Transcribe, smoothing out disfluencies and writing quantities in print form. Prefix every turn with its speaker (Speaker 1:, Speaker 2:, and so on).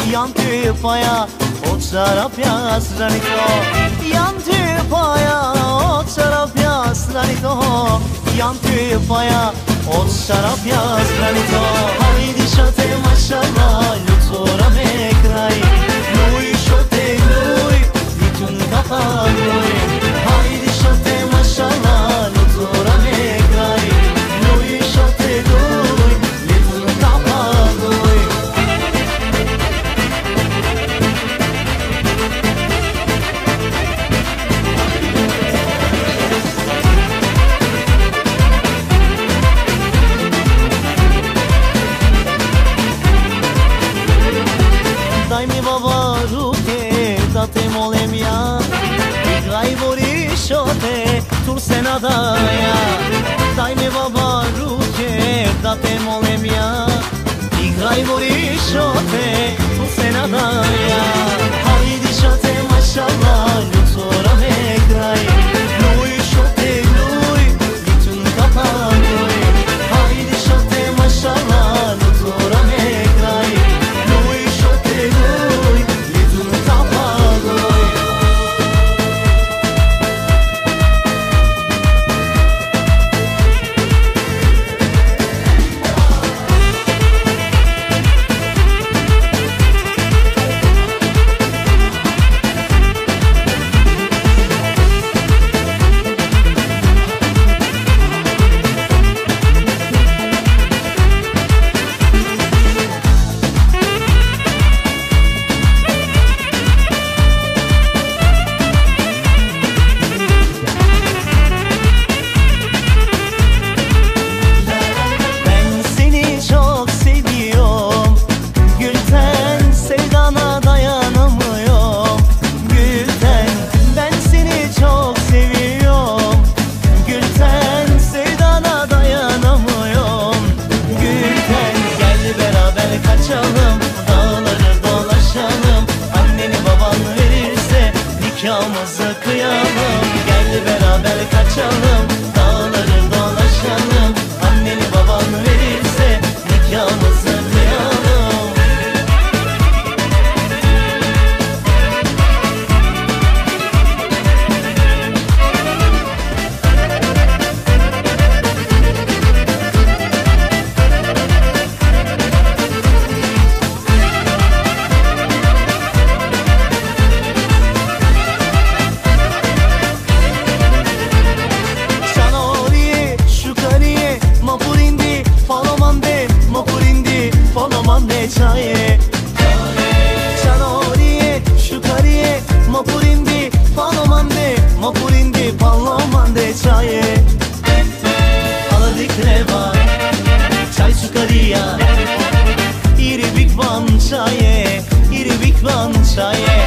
Speaker 1: Janë ty paja, o qarapja sranito. Janë ty paja, o qarapja sranito. Janë ty paja, o qarapja sranito. Hajdi shote mashallah, lutora me kraj. Luj shote luj, vitun kafa luj. Hajdi shote mashallah, lutora me kraj. Luj shote luj, vitun kafa luj. Daj mi baba ruke, da te molem ja. Igraj vori shote, tur se nadaja. Daj mi baba ruke, da te molem ja. Igraj vori shote, tur se nadaja. Hajdi shote mashallah, lutora me kraj. Luj shote luj, vitun kafa luj. Hajdi shote mashallah, lutora me kraj. Luj shote luj, vitun kafa luj. Nikahımızı kıyalım, gel beraber kaçalım. Dağları dolaşalım, anneni baban verirse nikahımızı kıyalım. Çaye Çanoriye şukariye mapurindi palomande mapurindi palomande çaye Aladik reva çay şukariya iri big ban çaye iri big ban çaye